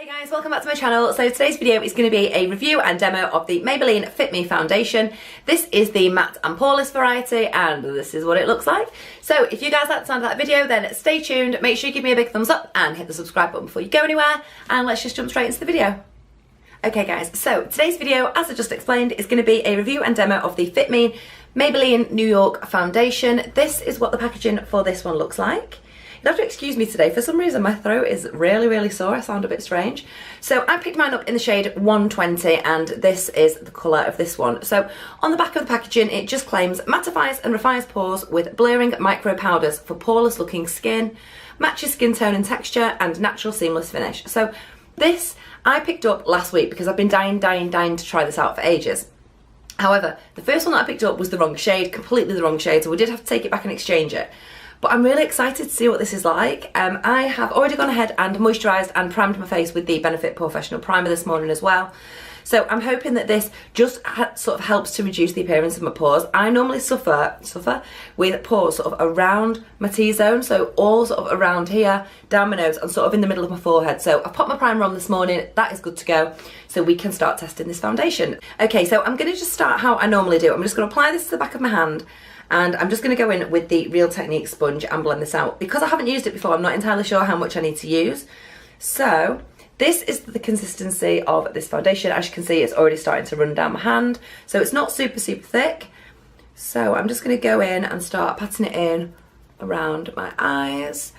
Hey guys, welcome back to my channel. So today's video is going to be a review and demo of the Maybelline Fit Me foundation. This is the matte and poreless variety and this is what it looks like. So if you guys like the sound of that video, then stay tuned, make sure you give me a big thumbs up and hit the subscribe button before you go anywhere, and let's just jump straight into the video. Okay guys, so today's video, as I just explained, is going to be a review and demo of the Fit Me Maybelline New York foundation. This is what the packaging for this one looks like. You'll have to excuse me today, for some reason my throat is really sore, I sound a bit strange. So I picked mine up in the shade 120 and this is the colour of this one. So on the back of the packaging it just claims mattifies and refines pores with blurring micro powders for poreless looking skin, matches skin tone and texture and natural seamless finish. So this I picked up last week because I've been dying to try this out for ages. However, the first one that I picked up was the wrong shade, completely the wrong shade, so we did have to take it back and exchange it. But I'm really excited to see what this is like. I have already gone ahead and moisturised and primed my face with the Benefit Professional Primer this morning as well. So I'm hoping that this just sort of helps to reduce the appearance of my pores. I normally suffer with pores sort of around my T-zone, so all sort of around here, down my nose and sort of in the middle of my forehead. So I've popped my primer on this morning, that is good to go. So we can start testing this foundation. Okay, so I'm going to just start how I normally do. I'm just going to apply this to the back of my hand. And I'm just going to go in with the Real Techniques sponge and blend this out. Because I haven't used it before, I'm not entirely sure how much I need to use. So this is the consistency of this foundation. As you can see, it's already starting to run down my hand. So it's not super thick. So I'm just going to go in and start patting it in around my eyes.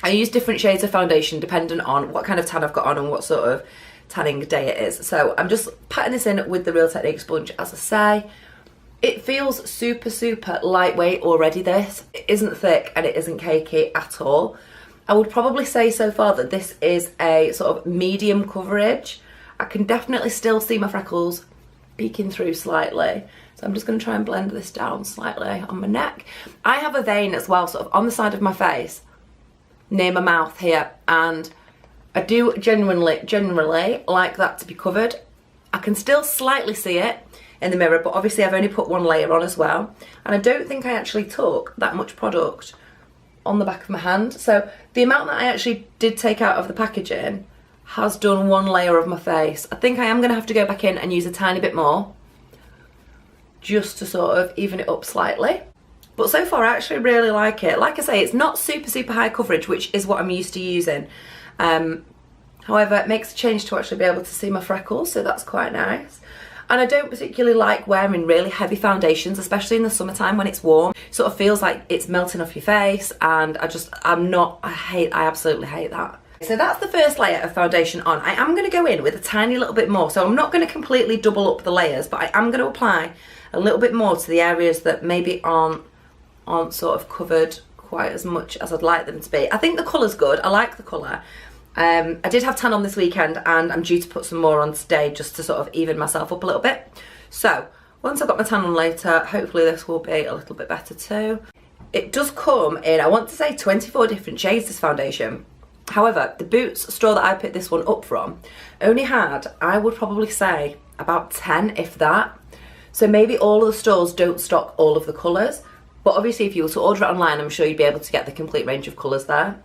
I use different shades of foundation depending on what kind of tan I've got on and what sort of tanning day it is. So I'm just patting this in with the Real Techniques sponge, as I say. It feels super lightweight already, this. It isn't thick and it isn't cakey at all. I would probably say so far that this is a sort of medium coverage. I can definitely still see my freckles peeking through slightly. So I'm just going to try and blend this down slightly on my neck. I have a vein as well, sort of on the side of my face, near my mouth here. And I do genuinely like that to be covered. I can still slightly see it in the mirror, but obviously I've only put one layer on as well, and I don't think I actually took that much product on the back of my hand. So the amount that I actually did take out of the packaging has done one layer of my face. I think I am going to have to go back in and use a tiny bit more just to sort of even it up slightly. But so far I actually really like it. Like I say, it's not super high coverage, which is what I'm used to using. However, it makes a change to actually be able to see my freckles, so that's quite nice. And I don't particularly like wearing really heavy foundations, especially in the summertime when it's warm. It sort of feels like it's melting off your face, and I absolutely hate that. So that's the first layer of foundation on. I am going to go in with a tiny little bit more, so I'm not going to completely double up the layers, but I am going to apply a little bit more to the areas that maybe aren't sort of covered quite as much as I'd like them to be. I think the colour's good, I like the colour. I did have tan on this weekend and I'm due to put some more on today just to sort of even myself up a little bit. So once I've got my tan on later, hopefully this will be a little bit better too. It does come in, I want to say 24 different shades, this foundation. However, the Boots store that I picked this one up from only had, I would probably say, about 10 if that. So maybe all of the stores don't stock all of the colours, but obviously if you were to order it online, I'm sure you'd be able to get the complete range of colours there.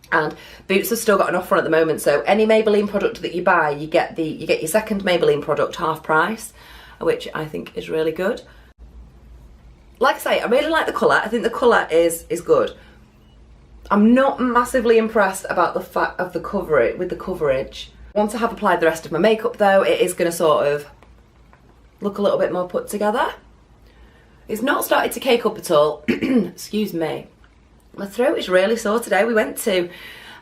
And Boots have still got an offer on at the moment, so any Maybelline product that you buy, you get your second Maybelline product half price, which I think is really good. Like I say, I really like the colour. I think the colour is good. I'm not massively impressed about the fact of the coverage. Once I have applied the rest of my makeup though, it is going to sort of look a little bit more put together. It's not started to cake up at all. Excuse me. My throat is really sore today. We went to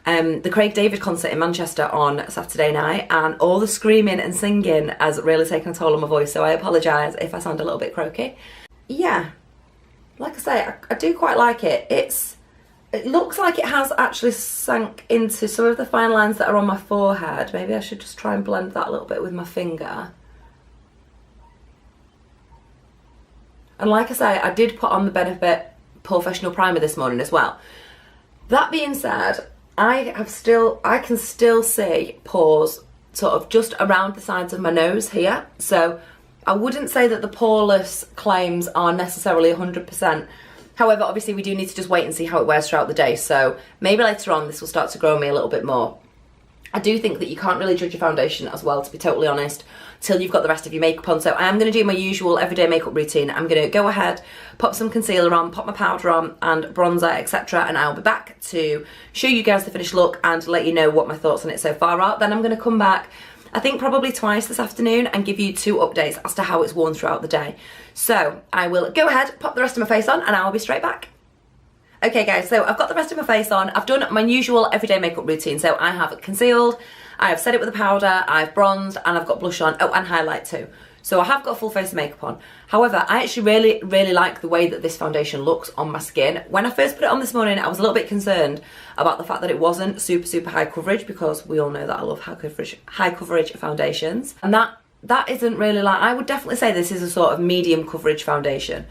the Craig David concert in Manchester on Saturday night, and all the screaming and singing has really taken a toll on my voice, so I apologise if I sound a little bit croaky. Yeah, like I say, I do quite like it. It looks like it has actually sank into some of the fine lines that are on my forehead. Maybe I should just try and blend that a little bit with my finger. And like I say, I did put on the Benefit Professional Primer this morning as well. That being said, I can still see pores sort of just around the sides of my nose here. So I wouldn't say that the poreless claims are necessarily 100%. However, obviously we do need to just wait and see how it wears throughout the day. So maybe later on this will start to grow on me a little bit more. I do think that you can't really judge your foundation as well, to be totally honest, till you've got the rest of your makeup on. So I am going to do my usual everyday makeup routine. I'm going to go ahead, pop some concealer on, pop my powder on and bronzer, etc. And I'll be back to show you guys the finished look and let you know what my thoughts on it so far are. Then I'm going to come back, I think probably twice this afternoon, and give you 2 updates as to how it's worn throughout the day. So I will go ahead, pop the rest of my face on, and I'll be straight back. Okay guys, so I've got the rest of my face on. I've done my usual everyday makeup routine. So I have concealed, I have set it with a powder, I've bronzed, and I've got blush on. Oh, and highlight too. So I have got a full face of makeup on. However, I actually really like the way that this foundation looks on my skin. When I first put it on this morning, I was a little bit concerned about the fact that it wasn't super high coverage, because we all know that I love high coverage foundations. And that isn't really like, I would definitely say this is a sort of medium coverage foundation.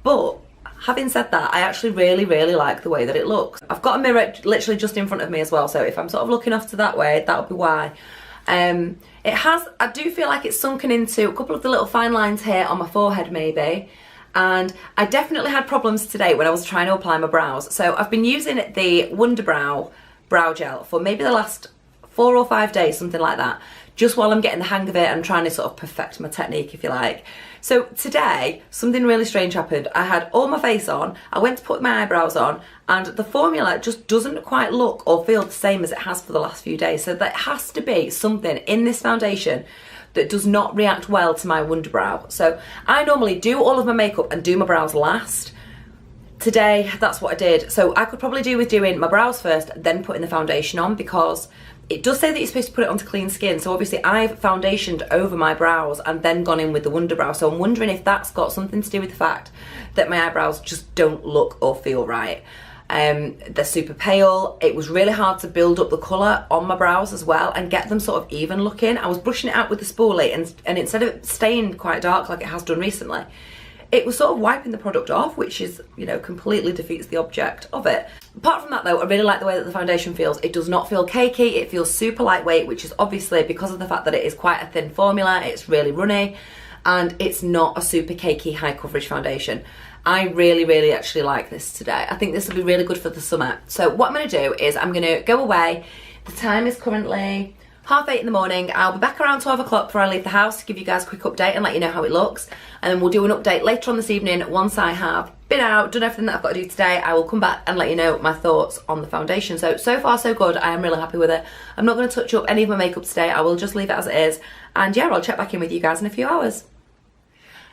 But having said that, I actually really like the way that it looks. I've got a mirror literally just in front of me as well, so if I'm sort of looking off to that way, that'll be why. I do feel like it's sunken into a couple of the little fine lines here on my forehead maybe, and I definitely had problems today when I was trying to apply my brows. So I've been using the Wonderbrow brow gel for maybe the last 4 or 5 days, something like that, just while I'm getting the hang of it and trying to sort of perfect my technique, if you like. So today, something really strange happened. I had all my face on, I went to put my eyebrows on, and the formula just doesn't quite look or feel the same as it has for the last few days. So there has to be something in this foundation that does not react well to my Wonderbrow. So I normally do all of my makeup and do my brows last. Today, that's what I did. So I could probably do with doing my brows first, then putting the foundation on, because it does say that you're supposed to put it onto clean skin. So obviously I've foundationed over my brows and then gone in with the Wonderbrow. So I'm wondering if that's got something to do with the fact that my eyebrows just don't look or feel right. They're super pale. It was really hard to build up the colour on my brows as well and get them sort of even looking. I was brushing it out with the spoolie, and instead of it staying quite dark like it has done recently, it was sort of wiping the product off, which is, you know, completely defeats the object of it. Apart from that though, I really like the way that the foundation feels. It does not feel cakey, it feels super lightweight, which is obviously because of the fact that it is quite a thin formula, it's really runny, and it's not a super cakey high coverage foundation. I really actually like this today. I think this will be really good for the summer. So what I'm gonna do is I'm gonna go away. The time is currently 8:30 in the morning. I'll be back around 12 o'clock before I leave the house to give you guys a quick update and let you know how it looks. And then we'll do an update later on this evening once I have been out, done everything that I've got to do today. I will come back and let you know my thoughts on the foundation. So far so good. I am really happy with it. I'm not going to touch up any of my makeup today. I will just leave it as it is. And yeah, I'll check back in with you guys in a few hours.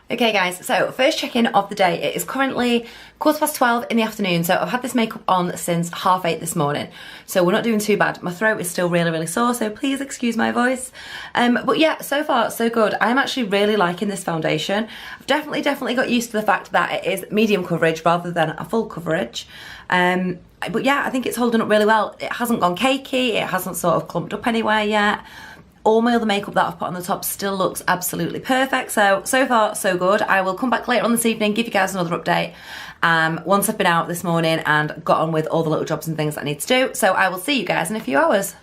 Okay guys, so first check-in of the day. It is currently 12:15 in the afternoon, so I've had this makeup on since 8:30 this morning, so we're not doing too bad. My throat is still really sore, so please excuse my voice. But yeah, so far so good. I'm actually really liking this foundation. I've definitely got used to the fact that it is medium coverage rather than a full coverage. But yeah, I think it's holding up really well. It hasn't gone cakey, it hasn't sort of clumped up anywhere yet. All my other makeup that I've put on the top still looks absolutely perfect. So far, so good. I will come back later on this evening, give you guys another update once I've been out this morning and got on with all the little jobs and things that I need to do. So I will see you guys in a few hours.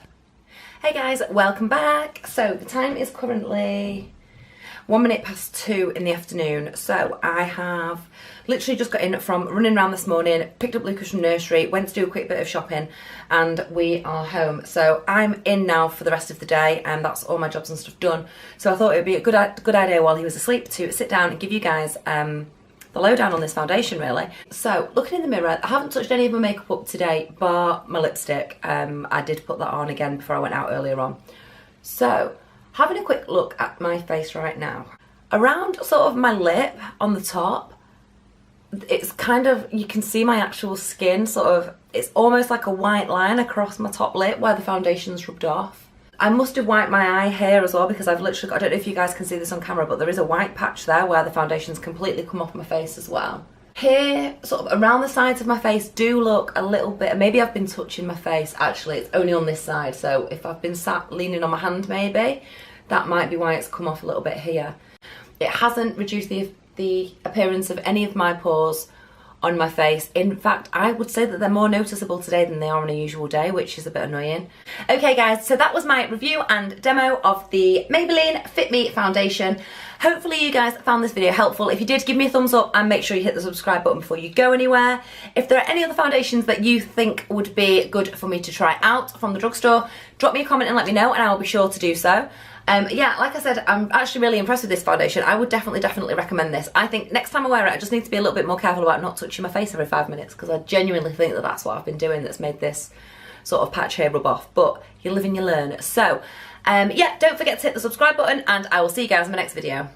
Hey guys, welcome back. So the time is currently 2:01 in the afternoon. So I have literally just got in from running around this morning, picked up Lucas from nursery, went to do a quick bit of shopping, and we are home. So I'm in now for the rest of the day, and that's all my jobs and stuff done. So I thought it would be a good idea while he was asleep to sit down and give you guys the lowdown on this foundation really. So looking in the mirror, I haven't touched any of my makeup up today bar my lipstick. I did put that on again before I went out earlier on. So having a quick look at my face right now, around sort of my lip on the top, it's kind of, you can see my actual skin sort of, it's almost like a white line across my top lip where the foundation's rubbed off. I must have wiped my eye here as well, because I've literally got, I don't know if you guys can see this on camera, but there is a white patch there where the foundation's completely come off my face as well. Here, sort of around the sides of my face do look a little bit, maybe I've been touching my face, actually it's only on this side, so if I've been sat leaning on my hand maybe, that might be why it's come off a little bit here. It hasn't reduced the appearance of any of my pores on my face. In fact, I would say that they're more noticeable today than they are on a usual day, which is a bit annoying. Okay guys, so that was my review and demo of the Maybelline Fit Me foundation. Hopefully you guys found this video helpful. If you did, give me a thumbs up and make sure you hit the subscribe button before you go anywhere. If there are any other foundations that you think would be good for me to try out from the drugstore, drop me a comment and let me know and I will be sure to do so. Yeah, like I said, I'm actually really impressed with this foundation. I would definitely recommend this. I think next time I wear it, I just need to be a little bit more careful about not touching my face every 5 minutes, because I genuinely think that that's what I've been doing that's made this sort of patch here rub off. But you live and you learn. So, yeah, don't forget to hit the subscribe button and I will see you guys in my next video.